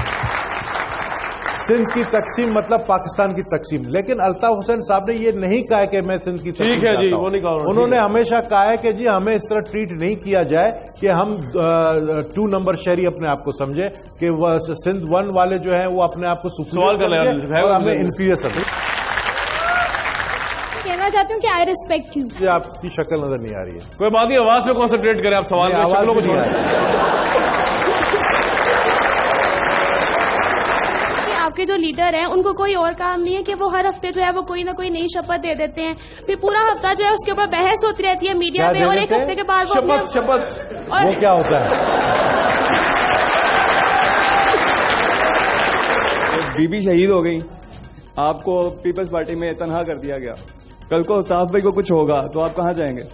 Speaker 2: سندھ کی تقسیم مطلب پاکستان کی تقسیم. لیکن الطاف حسین صاحب نے یہ نہیں کہا کہ میں سندھ کی تقسیم چاہتا ہوں. انہوں نے ہمیشہ کہا ہے کہ جی ہمیں اس طرح ٹریٹ نہیں کیا جائے کہ ہم 2 نمبر شہری اپنے آپ کو سمجھے, کہ وہ سندھ 1 والے جو ہیں وہ اپنے آپ کو سپیریئر سمجھے اور ہمیں انفیریئر سمجھے.
Speaker 6: کہنا چاہتی ہوں کہ آئی ریسپیکٹ یو.
Speaker 2: آپ کی شکل نظر نہیں آ رہی ہے.
Speaker 7: کوئی بات نہیں, آواز پہ کانسنٹریٹ کریں آپ, سوال شکلوں کو چھوڑیں.
Speaker 6: آپ کے جو لیڈر ہیں ان کو کوئی اور کام نہیں ہے کہ وہ ہر ہفتے جو ہے وہ کوئی نہ کوئی نئی شپت دے دیتے ہیں, پھر پورا ہفتہ جو ہے اس کے اوپر بحث ہوتی رہتی ہے میڈیا میں, اور ایک ہفتے کے بعد
Speaker 2: وہ کیا ہوتا ہے؟
Speaker 8: بی بی شہید ہو گئی, آپ کو پیپلز پارٹی میں تنہا کر دیا گیا, کل کو الطاف بھائی کو کچھ ہوگا تو آپ کہاں جائیں گے؟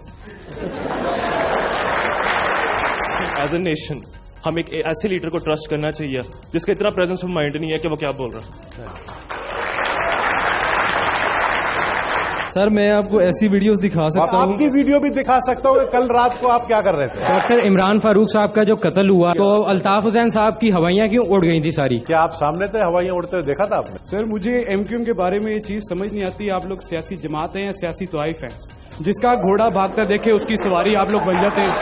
Speaker 12: ایز اے نیشن ہم ایک ایسے لیڈر کو ٹرسٹ کرنا چاہیے جس کا اتنا پریزنس آف مائنڈ نہیں ہے کہ وہ کیا بول رہا ہے.
Speaker 13: سر میں آپ کو ایسی ویڈیوز دکھا سکتا ہوں,
Speaker 2: آپ کی ویڈیو بھی دکھا سکتا ہوں. کل رات کو آپ کیا کر رہے تھے؟
Speaker 14: ڈاکٹر عمران فاروق صاحب کا جو قتل ہوا تو الطاف حسین صاحب کی ہوائیاں کیوں اڑ گئی تھی ساری؟
Speaker 2: کیا آپ سامنے تھے ہوائیاں اڑتے ہوئے دیکھا تھا آپ نے؟
Speaker 11: سر مجھے ایم کیو ایم کے بارے میں یہ چیز سمجھ نہیں آتی. آپ لوگ سیاسی جماعت ہیں یا سیاسی طائف ہیں؟ جس کا گھوڑا بھاگتا دیکھے اس کی سواری آپ لوگ بن جاتے ہیں.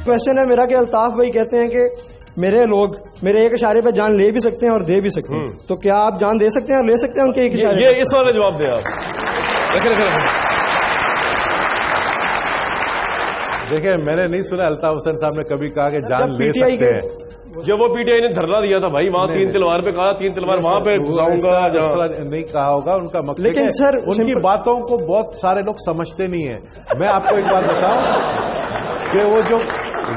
Speaker 15: کوشچن ہے میرا کہ الطاف بھائی کہتے ہیں کہ میرے لوگ میرے ایک اشارے پہ جان لے بھی سکتے ہیں اور دے بھی سکتے ہیں, تو کیا آپ جان دے سکتے ہیں اور لے سکتے ہیں ان کے ایک اشارے؟
Speaker 7: یہ اس والا جواب دیں آپ.
Speaker 2: دیکھیں میں نے نہیں سنا الطاف حسین صاحب نے کبھی کہا کہ جان لے سکتے ہیں.
Speaker 7: جب وہ پی ٹی آئی نے دھرنا دیا تھا بھائی وہاں 3 تلوار پہ کہا 3 تلوار وہاں پہ گھساؤں گا,
Speaker 2: نہیں کہا ہوگا. ان کا مقصد
Speaker 15: لیکن سر
Speaker 2: ان کی باتوں کو بہت سارے لوگ سمجھتے نہیں ہیں. میں آپ کو ایک بات بتاؤں کہ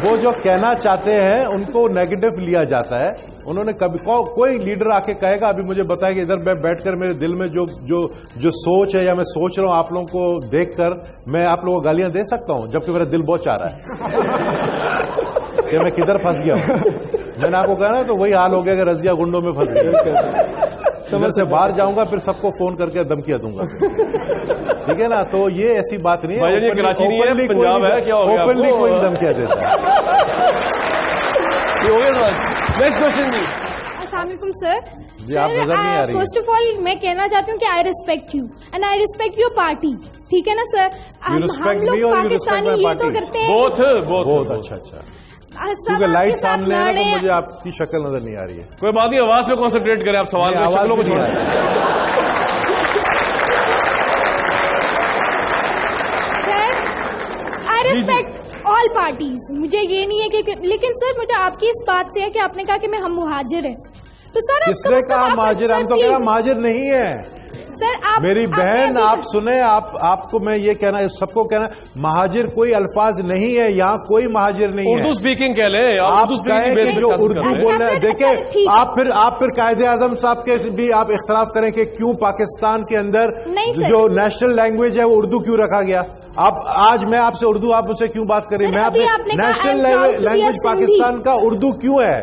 Speaker 2: وہ جو کہنا چاہتے ہیں ان کو نیگیٹو لیا جاتا ہے. انہوں نے کبھی کوئی لیڈر آ کے کہے گا ابھی مجھے بتایا کہ ادھر میں بیٹھ کر میرے دل میں جو سوچ ہے یا میں سوچ رہا ہوں آپ لوگوں کو دیکھ کر میں آپ لوگوں کو گالیاں دے سکتا ہوں جبکہ میرا دل بہت چاہ رہا ہے کہ میں کدھر پھنس گیا ہوں. میں نے آپ کو کہا نا تو وہی حال ہو گیا کہ رضیہ گنڈوں میں پھنس گیا. سمجھ سے باہر جاؤں گا پھر سب کو فون کر کے دھمکیاں دوں گا. ٹھیک ہے نا, تو یہ ایسی بات نہیں ہے.
Speaker 7: یہ کراچی نہیں ہے پنجاب ہے, کیا ہو گیا
Speaker 2: اوپنلی کوئی دھمکیاں دیتا ہے.
Speaker 7: نیکسٹ کوشچن جی.
Speaker 6: السلام علیکم سر.
Speaker 2: فرسٹ
Speaker 6: آف آل میں کہنا چاہتی ہوں کہ I respect you and I respect your party. ٹھیک ہے نا سر, ہم لوگ پاکستانی یہ تو کرتے ہیں.
Speaker 2: بہت اچھا. کیونکہ لائٹ سامنے ہے تو مجھے آپ کی شکل نظر نہیں آ رہی ہے.
Speaker 7: کوئی بات نہیں, آواز پہ کانسنٹریٹ کریں آپ. سوال شکلوں کو چھوڑیں.
Speaker 6: I respect all parties. مجھے یہ نہیں ہے کہ, لیکن سر مجھے آپ کی اس بات سے ہے کہ آپ نے کہا کہ میں ہم مہاجر ہیں, تو سر
Speaker 2: کس نے کہا مہاجر؟ ہم تو کہہ رہا مہاجر نہیں ہے
Speaker 6: سر. آپ
Speaker 2: میری بہن آپ سنیں, آپ کو میں یہ کہنا سب کو کہنا مہاجر کوئی الفاظ نہیں ہے. یہاں کوئی مہاجر نہیں ہے.
Speaker 7: اردو اسپیکنگ کہہ لیں
Speaker 2: آپ کہیں کہ جو اردو بولنا ہے. دیکھیں آپ پھر قائد اعظم صاحب کے بھی آپ اختلاف کریں کہ کیوں پاکستان کے اندر جو نیشنل لینگویج ہے وہ اردو کیوں رکھا گیا. آج میں آپ سے اردو, آپ مجھ سے کیوں بات کریں؟ میں آپ نیشنل لینگویج پاکستان کا اردو کیوں ہے؟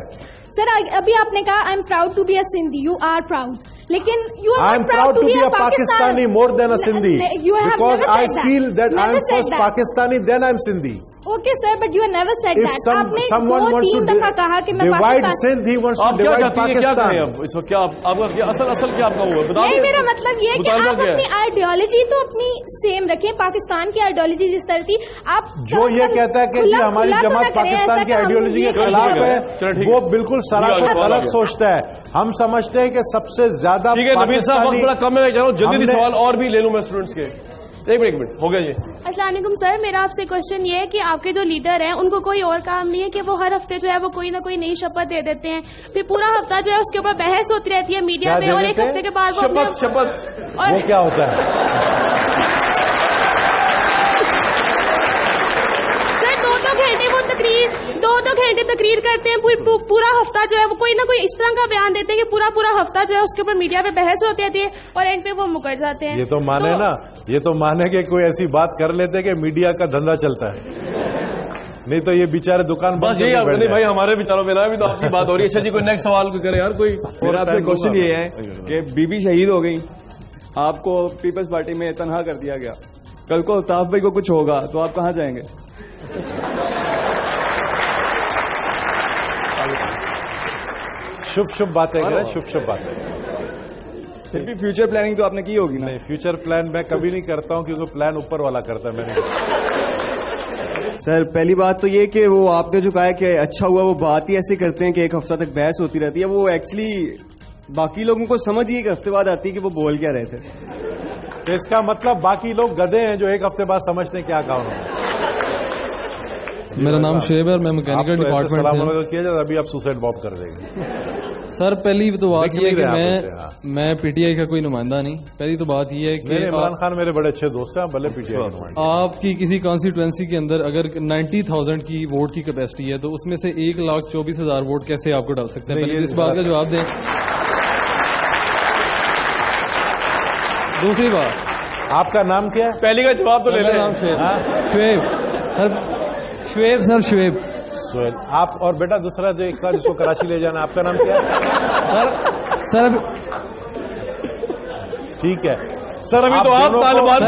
Speaker 6: سر ابھی آپ نے کہا I am proud to be a Sindhi. You are proud, لیکن you
Speaker 2: I am proud to be a Pakistani more than a Sindhi, because I feel that I am first Pakistani than I am Sindhi.
Speaker 6: Okay sir, but you never said that. آپ نے 2-3 دفعہ کہا کہ میں
Speaker 2: پاکستان.
Speaker 7: آپ کیا چاہتی ہیں, کیا کریں اب اس وقت؟ کیا آپ کا اصل کیا آپ کا ہوا بتا دیں.
Speaker 6: میرا مطلب یہ ہے کہ آپ اپنی آئیڈیالوجی تو اپنی سیم رکھیں. پاکستان کی آئیڈیالوجی جس طرح تھی, آپ
Speaker 2: جو یہ کہتا ہے کہ جی ہماری جماعت پاکستان کی آئیڈیالوجی کے خلاف ہے وہ بالکل سراسر غلط سوچتا ہے. ہم سمجھتے ہیں کہ سب سے زیادہ
Speaker 7: بڑا کم ہے. جلدی سوال اور بھی لے لوں میں اسٹوڈنٹس کے. ایک منٹ ہو گیا جی.
Speaker 6: السلام علیکم سر, میرا آپ سے کوشچن یہ ہے کہ آپ کے جو لیڈر ہیں ان کو کوئی اور کام نہیں ہے کہ وہ ہر ہفتے جو ہے وہ کوئی نہ کوئی نئی شپت دے دیتے ہیں, پھر پورا ہفتہ جو ہے اس کے اوپر بحث ہوتی رہتی ہے میڈیا میں, اور ایک ہفتے کے بعد
Speaker 2: وہ کیا ہوتا ہے؟
Speaker 6: دو گھنٹے تقریر کرتے ہیں, پورا ہفتہ جو ہے وہ کوئی نہ کوئی اس طرح کا بیان دیتے ہیں کہ پورا ہفتہ جو ہے اس کے اوپر میڈیا پہ بحث ہوتی رہتی ہے اور اینڈ پہ وہ مکر جاتے ہیں.
Speaker 2: یہ تو مانے نا, یہ تو مانے کہ کوئی ایسی بات کر لیتے کہ میڈیا کا دھندا چلتا ہے, نہیں تو یہ بیچارے دکان
Speaker 7: بس یہی بھائی ہمارے بیچاروں میں بھی تو آپ کی بات ہو رہی ہے. اچھا جی, کوئی نیکسٹ سوال کرے یار کوئی.
Speaker 8: میرا آپ سے کوشچن یہ ہے کہ بی بی شہید ہو گئی, آپ کو پیپلز پارٹی میں تنہا کر دیا گیا, کل کو الطاف بھائی کو کچھ ہوگا تو آپ کہاں جائیں گے؟
Speaker 2: شبھ باتیں کریں, شبھ باتیں.
Speaker 8: پھر بھی فیوچر پلاننگ تو آپ نے کی ہوگی نا؟
Speaker 2: نہیں, فیوچر پلان میں کبھی نہیں کرتا ہوں کیونکہ پلان اوپر والا کرتا ہے. میں نے
Speaker 16: سر پہلی بات تو یہ کہ وہ آپ نے جو کہا کہ اچھا ہوا, وہ بات ہی ایسے کرتے ہیں کہ ایک ہفتہ تک بحث ہوتی رہتی ہے. وہ ایکچولی باقی لوگوں کو سمجھ ہی ایک ہفتے بعد آتی ہے کہ وہ بول کیا رہے تھے.
Speaker 2: اس کا مطلب باقی لوگ گدھے ہیں جو ایک ہفتے بعد سمجھتے ہیں کیا کہا انہوں نے.
Speaker 13: میرا نام شعیب ہے اور میں میکینیکل ڈپارٹمنٹ سے.
Speaker 2: کیا جائے ابھی آپ سوسائڈ باب کر دیں گے.
Speaker 13: سر پہلی تو بات یہ ہے کہ میں پی ٹی آئی کا کوئی نمائندہ نہیں. پہلی تو بات یہ ہے کہ
Speaker 2: عمران خان میرے بڑے اچھے دوست ہیں, بھلے پی ٹی آئی.
Speaker 13: آپ کی کسی کانسٹیٹوئنسی کے اندر اگر 90,000 کی ووٹ کی کیپیسٹی ہے تو اس میں سے 1,24,000 ووٹ کیسے آپ کو ڈال سکتے ہیں؟ پہلے اس بات کا جواب دیں. دوسری بات
Speaker 2: آپ کا نام کیا ہے؟
Speaker 7: پہلی کا جواب تو لے لیں.
Speaker 13: شعیب سر شعیب.
Speaker 2: آپ اور بیٹا دوسرا جو ایک جس کو کراچی لے جانا, آپ کا نام کیا ہے؟
Speaker 13: سر
Speaker 2: ٹھیک ہے
Speaker 7: سر. ابھی تو آپ طالبان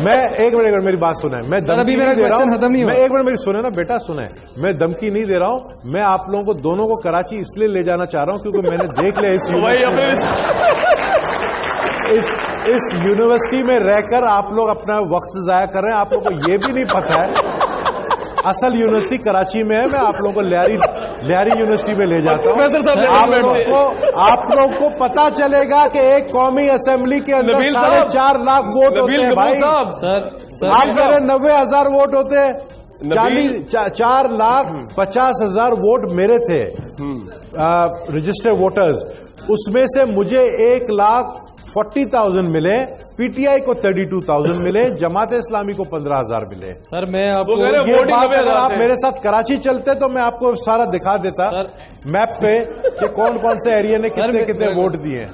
Speaker 2: میں ایک منٹ میری بات سنیں. میں دھمکی نہیں دے رہا ہوں. میں ایک منٹ میری سنیں نا بیٹا, سنیں. میں دھمکی نہیں دے رہا ہوں. میں آپ لوگوں کو دونوں کو کراچی اس لیے لے جانا چاہ رہا ہوں کیونکہ میں نے دیکھ لیا اس یونیورسٹی میں رہ کر آپ لوگ اپنا وقت ضائع کر رہے ہیں. آپ لوگوں کو یہ بھی نہیں پتا ہے اصل یونیورسٹی کراچی میں ہے. میں آپ لوگوں کو لیاری یونیورسٹی میں لے جاتا ہوں. آپ لوگوں کو پتا چلے گا کہ ایک قومی اسمبلی کے اندر 4.5 لاکھ ووٹ ہوتے ہیں بھائی. آپ کہہ رہے 90,000 ووٹ ہوتے ہیں. 4,50,000 ووٹ میرے تھے رجسٹرڈ ووٹرز. اس میں سے مجھے 1,40,000 ملے, پی ٹی آئی کو 32,000 ملے, جماعت اسلامی کو 15,000 ملے.
Speaker 13: سر میں آپ کو
Speaker 2: اگر آپ میرے ساتھ کراچی چلتے تو میں آپ کو سارا دکھا دیتا میپ پہ کہ کون کون سے ایریا نے کتنے کتنے ووٹ دیے ہیں.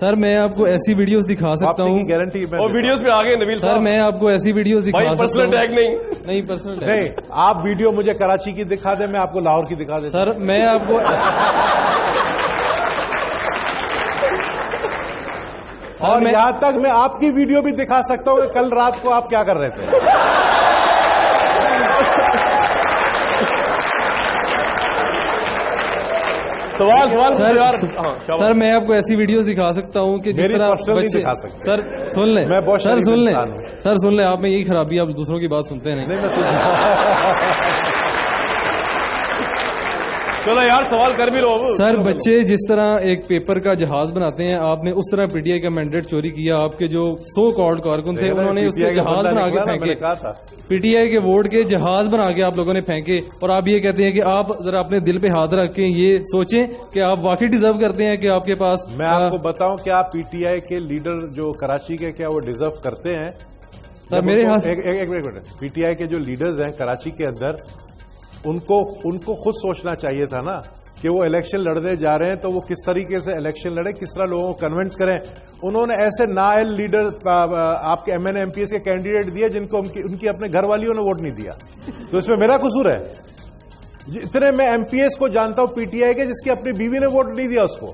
Speaker 13: سر میں آپ کو ایسی ویڈیوز دکھا سکتا ہوں.
Speaker 2: گارنٹی
Speaker 7: اور ویڈیوز پہ آگے نبیل
Speaker 13: سر میں آپ کو ایسی ویڈیوز دکھا سکتا ہوں.
Speaker 7: پرسنل ٹیگ
Speaker 13: نہیں پرسنل
Speaker 2: نہیں. آپ ویڈیو مجھے کراچی کی دکھا دیں, میں آپ کو لاہور کی دکھا دیتا.
Speaker 13: سر میں آپ کو
Speaker 2: اور یہاں تک میں آپ کی ویڈیو بھی دکھا سکتا ہوں کہ کل رات کو آپ کیا کر رہے تھے.
Speaker 13: سر میں آپ کو ایسی ویڈیوز دکھا سکتا ہوں کہ جس طرح
Speaker 2: دکھا سکتے.
Speaker 13: سر سن لیں, سر سن لیں, سر سن لیں. آپ میں یہی خرابی, آپ دوسروں کی بات سنتے نہیں.
Speaker 7: چلو یار سوال کر بھی لو.
Speaker 13: سر بچے جس طرح ایک پیپر کا جہاز بناتے ہیں, آپ نے اس طرح پی ٹی آئی کا مینڈیٹ چوری کیا. آپ کے جو سو کارڈ کارکن تھے انہوں نے اس کے جہاز بنا کے پھینکے. پی ٹی آئی کے ووٹ کے جہاز بنا کے آپ لوگوں نے پھینکے. اور آپ یہ کہتے ہیں کہ آپ ذرا اپنے دل پہ ہاتھ رکھ کے یہ سوچیں کہ آپ واقعی ڈیزرو کرتے ہیں کہ آپ کے پاس.
Speaker 2: میں آپ کو بتاؤں کیا پی ٹی آئی کے لیڈر جو کراچی کے کیا وہ ڈیزرو کرتے ہیں؟
Speaker 13: سر میرے ہاتھ
Speaker 2: ایک منٹ. پی ٹی آئی کے جو لیڈرز ہیں کراچی کے اندر, ان کو خود سوچنا چاہیے تھا نا کہ وہ الیکشن لڑنے جا رہے ہیں تو وہ کس طریقے سے الیکشن لڑے, کس طرح لوگوں کو کنونس کریں. انہوں نے ایسے نائل لیڈر آپ کے M N A M P S کے کینڈیڈیٹ دیے جن کو ان کی اپنے گھر والیوں نے ووٹ نہیں دیا. تو اس میں میرا قصور ہے؟ اتنے میں ایم پی ایس کو جانتا ہوں پی ٹی آئی کے جس کی اپنی بیوی نے ووٹ نہیں دیا اس کو.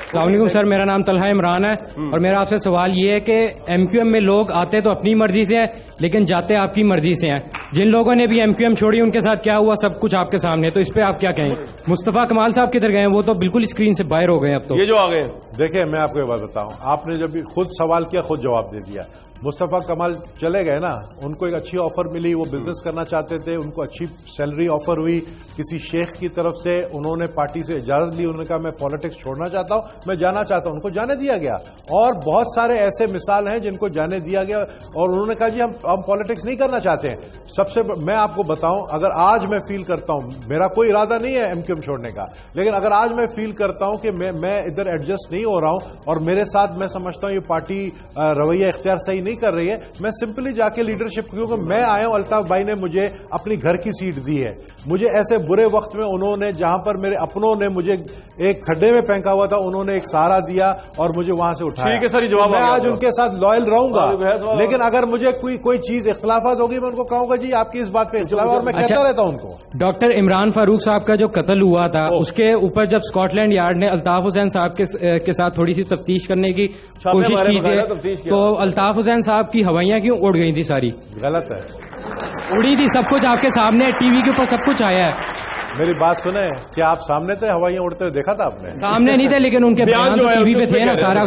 Speaker 14: السلام علیکم سر, میرا نام طلحہ عمران ہے اور میرا آپ سے سوال یہ ہے کہ ایم کیو ایم میں لوگ آتے تو اپنی مرضی سے ہیں لیکن جاتے آپ کی مرضی سے ہیں. جن لوگوں نے بھی ایم کیو ایم چھوڑی ان کے ساتھ کیا ہوا سب کچھ آپ کے سامنے, تو اس پہ آپ کیا کہیں؟ مصطفیٰ کمال صاحب کدھر گئے ہیں؟ وہ تو بالکل اسکرین سے باہر ہو گئے اب تو.
Speaker 7: یہ جو آ گئے
Speaker 2: دیکھیں میں آپ کو یہ بات بتاؤں, آپ نے جب خود سوال کیا خود جواب دے دیا. مصطفیٰ کمال چلے گئے نا, ان کو ایک اچھی آفر ملی, وہ بزنس کرنا چاہتے تھے, ان کو اچھی سیلری آفر ہوئی کسی شیخ کی طرف سے, انہوں نے پارٹی سے اجازت لی, انہوں نے کہا میں پالیٹکس چھوڑنا چاہتا ہوں, میں جانا چاہتا ہوں, ان کو جانے دیا گیا. اور بہت سارے ایسے مثال ہیں جن کو جانے دیا گیا اور انہوں نے کہا جی ہم پالیٹکس نہیں کرنا چاہتے ہیں. سب سے میں آپ کو بتاؤں, اگر آج میں فیل کرتا ہوں, میرا کوئی ارادہ نہیں ہے ایم کیو ایم چھوڑنے کا, لیکن اگر آج میں فیل کرتا ہوں کہ میں ادھر ایڈجسٹ نہیں ہو رہا ہوں اور میرے ساتھ میں سمجھتا ہوں یہ پارٹی رویہ اختیار صحیح نہیں کر رہی ہے, میں سمپلی جا کے لیڈرشپ, کیونکہ میں آیا ہوں, الطاف بھائی نے مجھے اپنی گھر کی سیٹ دی ہے. مجھے ایسے برے وقت میں انہوں نے, جہاں پر میرے اپنوں نے مجھے ایک کھڈے میں پھینکا ہوا تھا, انہوں نے ایک سہارا دیا اور مجھے وہاں سے اٹھایا.
Speaker 7: ٹھیک ہے سر, جواب
Speaker 2: میں آج ان کے ساتھ لائل رہوں گا, لیکن اگر مجھے کوئی چیز اختلافات ہوگی میں ان کو کہوں گا جی آپ کی اس بات پہ اختلاف, اور میں کہتا رہتا ہوں ان کو.
Speaker 14: ڈاکٹر عمران فاروق صاحب کا جو قتل ہوا تھا اس کے اوپر جب اسکاٹ لینڈ یارڈ نے الطاف حسین صاحب کے ساتھ تھوڑی سی تفتیش کرنے کی کوشش کی تھی, تو الطاف حسین صاحب کی ہوائیاں کیوں اڑ گئی تھی؟ ساری
Speaker 2: غلط ہے,
Speaker 14: اڑی تھی, سب کچھ آپ کے سامنے ٹی وی کے اوپر سب کچھ آیا ہے.
Speaker 2: میری بات سنیں, کیا آپ سامنے تھے ہوائیاں اڑتے ہوئے دیکھا تھا آپ نے؟
Speaker 14: سامنے نہیں تھے لیکن ان کے بیان تو ٹی وی پہ تھے نا, سارا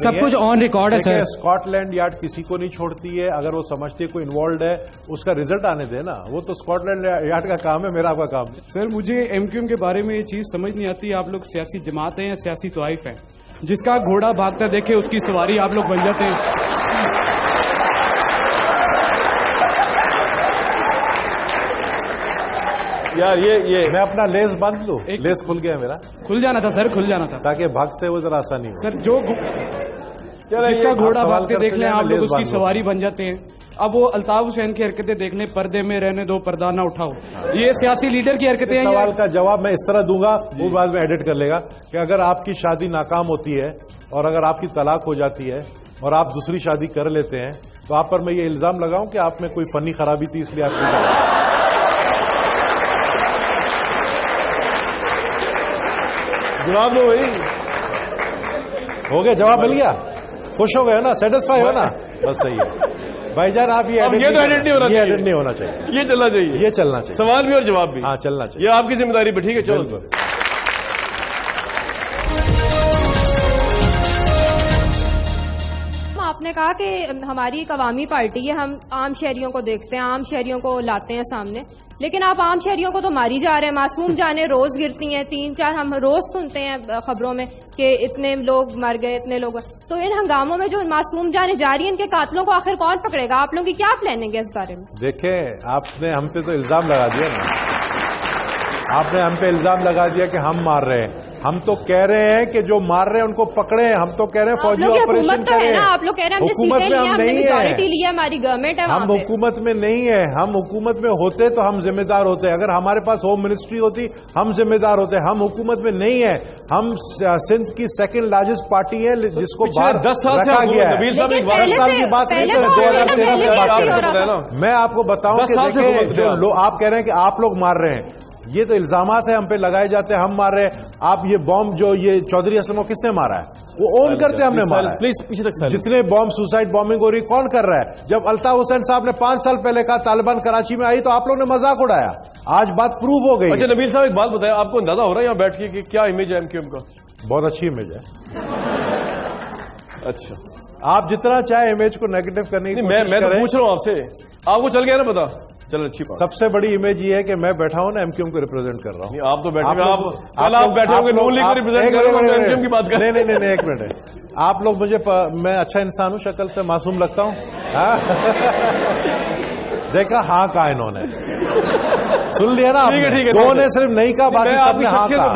Speaker 14: سب کچھ آن ریکارڈ ہے سر.
Speaker 2: اسکاٹ لینڈ یارڈ کسی کو نہیں چھوڑتی ہے, اگر وہ سمجھتی ہے کوئی انوالوڈ ہے اس کا ریزلٹ آنے دے نا, وہ تو اسکاٹ لینڈ یارڈ کا کام ہے, میرا آپ کا کام.
Speaker 4: سر مجھے ایم کیو ایم کے بارے میں یہ چیز سمجھ نہیں آتی, آپ لوگ سیاسی جماعت ہیں یا سیاسی طائف ہیں؟ جس کا گھوڑا بھاگتا دیکھے اس کی سواری آپ لوگ بن جاتے ہیں.
Speaker 7: یار یہ
Speaker 2: میں اپنا لیس باندھ لوں, لیس کھل گیا میرا,
Speaker 4: کھل جانا تھا سر, کھل جانا تھا
Speaker 2: تاکہ بھاگتے ہوئے ذرا آسانی ہو.
Speaker 4: سر جو جس کا گھوڑا بھاگتے دیکھ لیں آپ لوگ اس کی سواری بن جاتے ہیں. اب وہ الطاف حسین کی حرکتیں دیکھ لیں, پردے میں رہنے دو پردہ نہ اٹھاؤ, یہ سیاسی لیڈر کی حرکتیں ہیں.
Speaker 2: سوال کا جواب میں اس طرح دوں گا, وہ بعد میں ایڈٹ کر لے گا کہ اگر آپ کی شادی ناکام ہوتی ہے اور اگر آپ کی طلاق ہو جاتی ہے اور آپ دوسری شادی کر لیتے ہیں تو آپ پر میں یہ الزام لگاؤں کہ آپ میں کوئی فنی خرابی تھی اس لیے آپ کی
Speaker 7: جواب دو بھائی.
Speaker 2: ہو گیا, جواب مل گیا, خوش ہو گئے نا, سیٹسفائی ہو نا, بس صحیح ہے بھائی جان. آپ یہ ایڈٹ نہیں ہونا چاہیے,
Speaker 7: یہ چلنا چاہیے,
Speaker 2: یہ چلنا چاہیے,
Speaker 7: سوال بھی اور جواب بھی.
Speaker 2: ہاں چلنا چاہیے,
Speaker 7: یہ آپ کی ذمہ داری پہ. ٹھیک ہے, چلو.
Speaker 17: آپ نے کہا کہ ہماری ایک عوامی پارٹی ہے, ہم عام شہریوں کو دیکھتے ہیں, عام شہریوں کو لاتے ہیں سامنے, لیکن آپ عام شہریوں کو تو ماری جا رہے ہیں. معصوم جانیں روز گرتی ہیں, 3-4 ہم روز سنتے ہیں خبروں میں کہ اتنے لوگ مر گئے, اتنے لوگ. تو ان ہنگاموں میں جو معصوم جانیں جا رہی ہیں, ان کے قاتلوں کو آخر کون پکڑے گا؟ آپ لوگوں کی کیا پلاننگ ہے اس بارے میں؟
Speaker 2: دیکھیں, آپ نے ہم پہ تو الزام لگا دیا نا, آپ نے ہم پہ الزام لگا دیا کہ ہم مار رہے ہیں. ہم تو کہہ رہے ہیں کہ جو مار رہے ہیں ان کو پکڑے. ہم تو کہہ رہے ہیں فوجی آپریشن کریں.
Speaker 17: آپ لوگ کہہ رہے ہیں ہم نے سیٹیں لی ہیں, ہم نے میجورٹی لی ہے, ہماری گورنمنٹ ہے.
Speaker 2: ہم حکومت میں نہیں ہے. ہم حکومت میں ہوتے تو ہم ذمہ دار ہوتے. اگر ہمارے پاس ہوم منسٹری ہوتی ہم ذمہ دار ہوتے. ہم حکومت میں نہیں ہے. ہم سندھ کی سیکنڈ لارجسٹ پارٹی ہے جس کو باہر رکھا گیا ہے. 10 سال کی بات نہیں کر, 2013 سے بات کر رہے ہیں. میں آپ کو بتاؤں کہ دیکھیں, جو آپ کہہ رہے ہیں کہ آپ لوگ مار رہے ہیں, یہ تو الزامات ہیں ہم پہ لگائے جاتے ہیں, ہم مار رہے ہیں. آپ یہ بام جو یہ چودھری اسلم کو کس نے مارا ہے؟ وہ اون کرتے ہم نے مارا ہے.
Speaker 7: پلیز پیچھے تک.
Speaker 2: جتنے بام سوسائڈ بامبنگ ہو رہی کون کر رہا ہے؟ جب الطاف حسین صاحب نے 5 سال پہلے کہا طالبان کراچی میں آئی تو آپ لوگوں نے مذاق اڑایا. آج بات پروو ہو گئی.
Speaker 7: اچھا نبیل صاحب ایک بات بتائیں, آپ کو اندازہ ہو رہا ہے یہاں بیٹھ کے کہ کیا امیج ہے ایم کیو ایم کا؟
Speaker 2: بہت اچھی امیج ہے.
Speaker 7: اچھا,
Speaker 2: آپ جتنا چاہے امیج کو نیگیٹو کرنے کی
Speaker 7: میں تو پوچھ رہا ہوں آپ سے, آپ کو چل گیا نا پتا؟ چلو اچھی بات.
Speaker 2: سب سے بڑی امیج یہ ہے کہ میں بیٹھا ہوں نا ایم کیو ایم کو ریپرزینٹ کر رہا ہوں.
Speaker 7: آپ تو بیٹھے آپ بیٹھے ہوں گے نون لیگ کو ریپرزینٹ کر رہے ہیں, ایم کیو ایم کی بات کر رہے ہیں.
Speaker 2: نہیں, ایک منٹ. آپ لوگ مجھے, میں اچھا انسان ہوں, شکل سے معصوم لگتا ہوں. دیکھا ہاں کہا انہوں نے, سن لیا نا, دو نے صرف نہیں کہا, باقی سب نے ہاں کہا.